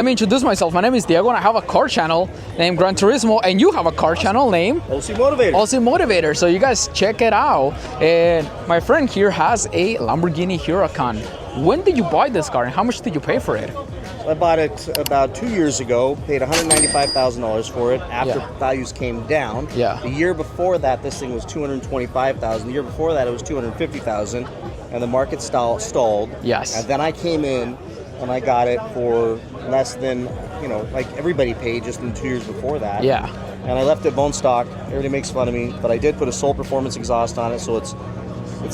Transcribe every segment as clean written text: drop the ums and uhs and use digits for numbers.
Let me introduce myself. My name is Diego and I have a car channel named Gran Turismo, and you have a car channel named OCMotivator. So you guys check it out. And my friend here has a Lamborghini Huracan. When did you buy this car and how much did you pay for it? I bought it about 2 years ago, paid $195,000 for it after values came down. Yeah. The year before that, this thing was $225,000. The year before that, it was $250,000, and the market stalled. Yes. And then I came in and I got it for less than, like everybody paid just in 2 years before that. Yeah. And I left it bone stock. Everybody makes fun of me, but I did put a Soul Performance exhaust on it, so it's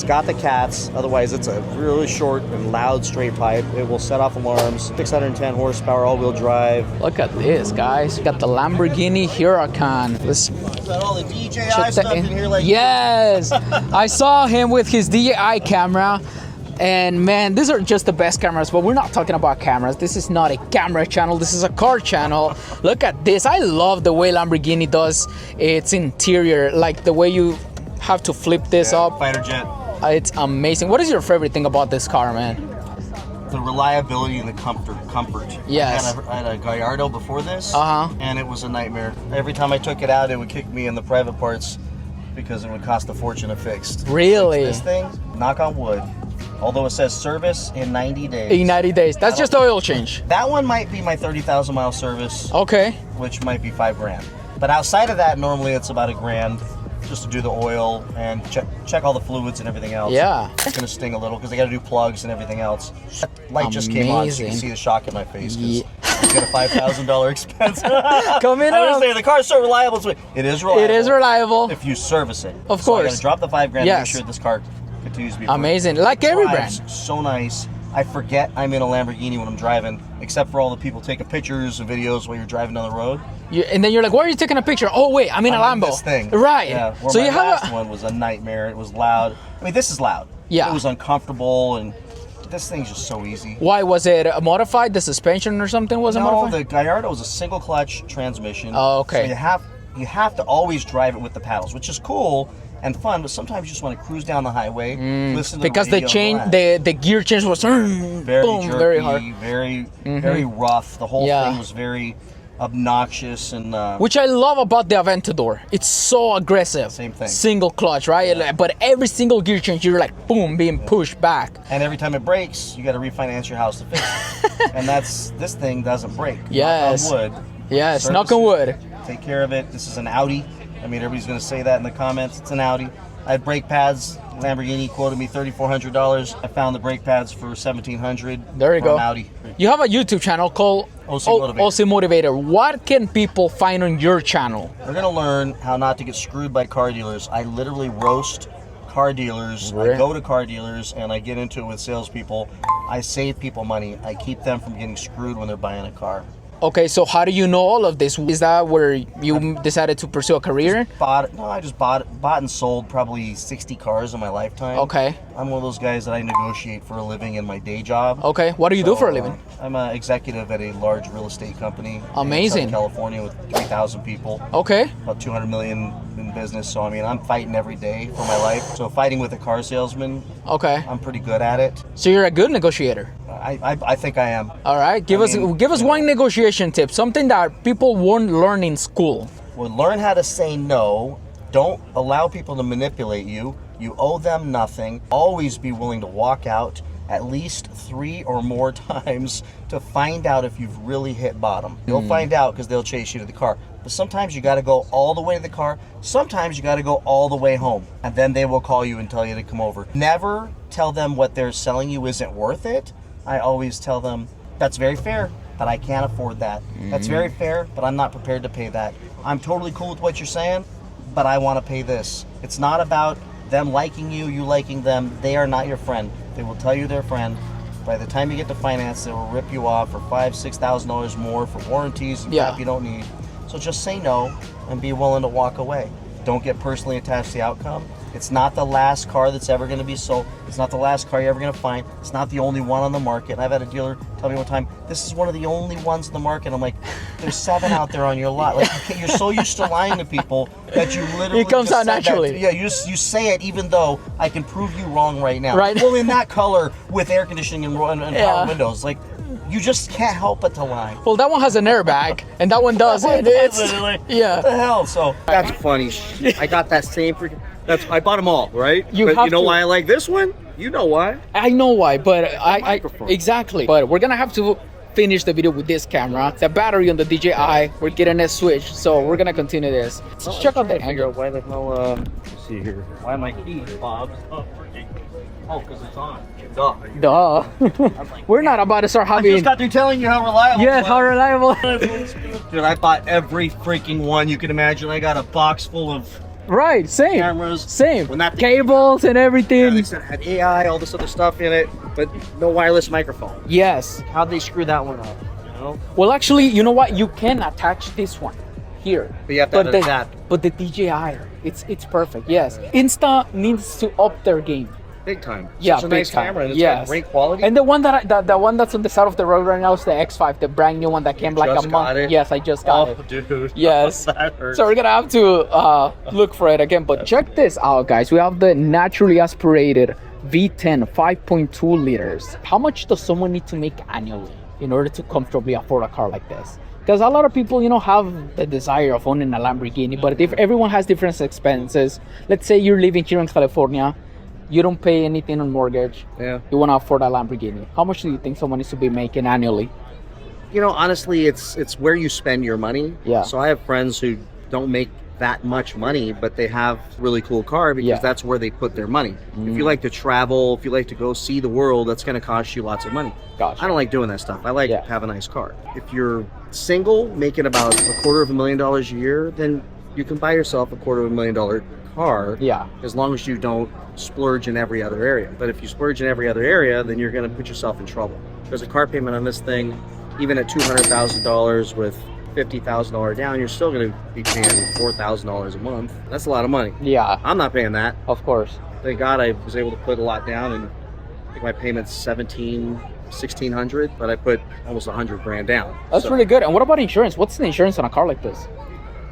got the cats. Otherwise, it's a really short and loud straight pipe. It will set off alarms. 610 horsepower, all-wheel drive. Look at this, guys. Got the Lamborghini Huracan. Let's got all the DJI stuff in here. Yes, I saw him with his DJI camera. And man, these are just the best cameras, but we're not talking about cameras. This is not a camera channel. This is a car channel. Look at this. I love the way Lamborghini does its interior, like the way you have to flip this up. Fighter jet. It's amazing. What is your favorite thing about this car, man? The reliability and the comfort. Yes. I had a Gallardo before this, Uh-huh. and it was a nightmare. Every time I took it out, it would kick me in the private parts because it would cost a fortune to fix. Really? This thing, knock on wood, although it says service in 90 days. In 90 days. That's just the oil change. That one might be my 30,000 mile service. Okay. Which might be $5,000. But outside of that, normally it's about $1,000 just to do the oil and check all the fluids and everything else. Yeah. It's gonna sting a little because I gotta do plugs and everything else. Light just came on, so you can see the shock in my face. Yeah. It's got a $5,000 expense. Coming I up. was saying the car's so reliable. It is reliable. It is reliable. If you service it. Of So I course. gotta drop the $5,000 to Yes. make sure this car continues to be Amazing. Like every brand. So nice. I forget I'm in a Lamborghini when I'm driving, except for all the people taking pictures and videos while you're driving down the road. And then you're like, why are you taking a picture? Oh wait, I'm in a Lambo. This thing. Right. Yeah. Where So my you have last one was a nightmare. It was loud. I mean, this is loud. Yeah. It was uncomfortable, and this thing's just so easy. Why was it modified? The suspension or something wasn't No, modified? the Gallardo was a single clutch transmission. Oh, okay. So you have to always drive it with the paddles, which is cool and fun, but sometimes you just want to cruise down the highway, listen to because the the radio, the gear change was very boom, jerky, very hard, very rough. The whole thing was very obnoxious and which I love about the Aventador. It's so aggressive. Same thing. Single clutch, right? Yeah. But every single gear change, you're like boom, being pushed back. And every time it breaks, you got to refinance your house to fix it. And this thing doesn't break. Yes. Knock on wood. Yes, Service knock on wood. Take care of it. This is an Audi. I mean, everybody's going to say that in the comments. It's an Audi. I had brake pads. Lamborghini quoted me $3,400. I found the brake pads for $1,700. There you go. An Audi. You have a YouTube channel called OCMotivator. What can people find on your channel? We're going to learn how not to get screwed by car dealers. I literally roast car dealers. I go to car dealers and I get into it with salespeople. I save people money. I keep them from getting screwed when they're buying a car. Okay, so how do you know all of this? Is that where you decided to pursue a career? I just bought and sold probably 60 cars in my lifetime. Okay. I'm one of those guys that I negotiate for a living in my day job. Okay, what do you do for a living? I'm an executive at a large real estate company. Amazing. In Southern California with 3,000 people. Okay. About 200 million in business. So I mean, I'm fighting every day for my life. So fighting with a car salesman. Okay. I'm pretty good at it. So you're a good negotiator. I think I am. All right, give us one negotiation tip, something that people won't learn in school. Well, learn how to say no. Don't allow people to manipulate you. You owe them nothing. Always be willing to walk out at least 3 or more times to find out if you've really hit bottom. You'll find out because they'll chase you to the car. But sometimes you got to go all the way to the car. Sometimes you got to go all the way home. And then they will call you and tell you to come over. Never tell them what they're selling you isn't worth it. I always tell them, that's very fair, but I can't afford that. That's very fair, but I'm not prepared to pay that. I'm totally cool with what you're saying, but I want to pay this. It's not about them liking you, you liking them. They are not your friend. They will tell you they're friend. By the time you get to finance, they will rip you off for $5,000, $6,000 more for warranties and crap you don't need. So just say no and be willing to walk away. Don't get personally attached to the outcome. It's not the last car that's ever going to be sold. It's not the last car you're ever going to find. It's not the only one on the market. And I've had a dealer tell me one time, this is one of the only ones in the market. I'm like, there's 7 out there on your lot. Like, you're so used to lying to people that you literally it comes just out naturally. That. Yeah, you say it even though I can prove you wrong right now. Right. Well, in that color with air conditioning and power windows. Like, You just can't help but to lie. Well, that one has an airbag, and that one doesn't. Yeah. What the hell? So that's funny. I got that same freaking. I bought them all, right? But you know why I like this one? You know why? I know why, but I exactly. But we're gonna have to finish the video with this camera. The battery on the DJI, we're getting a switch, so we're gonna continue this. Let's check out that angle. Why the hell? Let's see here. Why am I keys, Bob? Oh, because it's on. Duh. We're not about to start having. I just got through telling you how reliable. Yes, how reliable. Dude, I bought every freaking one you can imagine. I got a box full of right, same cameras, same when that cables and everything. Yeah, they had AI, all this other stuff in it, but no wireless microphone. Yes. How'd they screw that one up? You know? Well, actually, you know what? You can attach this one here. But you have to have that. But the DJI, it's perfect. Yes. Insta needs to up their game. Big time. Yeah, such a big nice time. camera, and it's yes. got great quality. And the one the one that's on the side of the road right now is the X5, the brand new one that came like a month. Yes, I just got it. Dude. Yes. That hurts. So we're gonna have to look for it again. But check this out, guys. We have the naturally aspirated V10 5.2 liters. How much does someone need to make annually in order to comfortably afford a car like this? Because a lot of people, you know, have the desire of owning a Lamborghini, but if everyone has different expenses. Let's say you're living here in California. You don't pay anything on mortgage. Yeah. You want to afford a Lamborghini. How much do you think someone needs to be making annually? You know, honestly, it's where you spend your money. Yeah. So I have friends who don't make that much money, but they have a really cool car because that's where they put their money. If you like to travel, if you like to go see the world, that's going to cost you lots of money. Gotcha. I don't like doing that stuff. I like to have a nice car. If you're single, making about $250,000 a year, then you can buy yourself a $250,000 car. Yeah. As long as you don't splurge in every other area. But if you splurge in every other area, then you're going to put yourself in trouble. There's a car payment on this thing, even at $200,000 with $50,000 down, you're still going to be paying $4,000 a month. That's a lot of money. Yeah. I'm not paying that. Of course. Thank God I was able to put a lot down, and I think my payment's $1,600, but I put almost $100,000 down. That's really good. And what about insurance? What's the insurance on a car like this?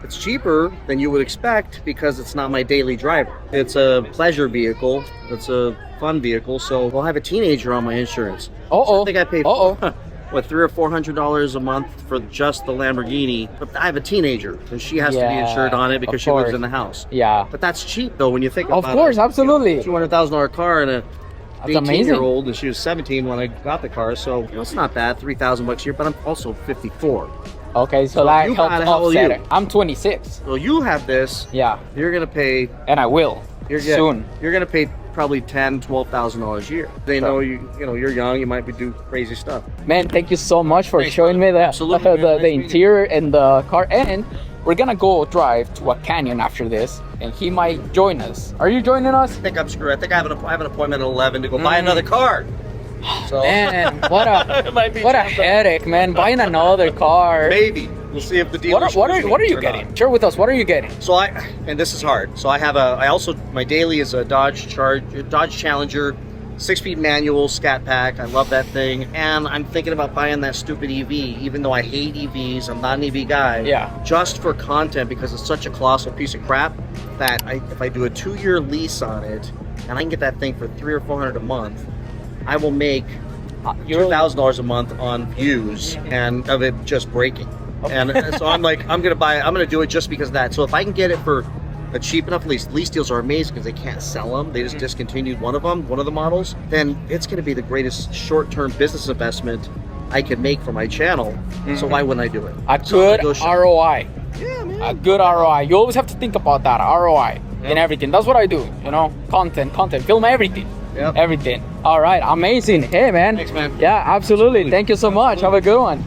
It's cheaper than you would expect because it's not my daily driver. It's a pleasure vehicle. It's a fun vehicle. So I'll have a teenager on my insurance. So I think I paid what, $300 or $400 a month for just the Lamborghini. But I have a teenager, and she has to be insured on it because she lives in the house. Yeah. But that's cheap though when you think about it. Of course, absolutely. $200,000 car and a That's 18-year-old, and she was 17 when I got the car. So you know, it's not bad, $3,000 a year. But I'm also 54. Okay, so that you helps got it. How old are offset you? it. I'm 26. So you have this. Yeah. You're gonna pay. And I will soon. You're gonna pay probably $10,000-$12,000 a year. They know you're young. You might be doing crazy stuff. Man, thank you so much for showing me the interior and the car. And we're gonna go drive to a canyon after this, and he might join us. Are you joining us? I think I'm screwed. I think I have an appointment at 11 to go buy another car. So Man, what a headache, man! Buying another car. Maybe we'll see if the dealer. What are you getting? Share with us. What are you getting? So and this is hard. So I also my daily is a Dodge Challenger, 6-speed manual scat pack. I love that thing, and I'm thinking about buying that stupid EV. Even though I hate EVs, I'm not an EV guy. Yeah. Just for content because it's such a colossal piece of crap that if I do a 2-year lease on it, and I can get that thing for $300 or $400 a month. I will make $2,000 a month on views and of it just breaking. And so I'm gonna do it just because of that. So if I can get it for a cheap enough lease deals are amazing because they can't sell them. They just discontinued one of the models. Then it's gonna be the greatest short-term business investment I could make for my channel. So why wouldn't I do it? A good ROI. Yeah, man. A good ROI. You always have to think about that ROI in everything. That's what I do. You know, content, film everything. Yep. Everything. All right, amazing. Hey, man. Thanks, man. Yeah, absolutely. Thank you so much. Have a good one.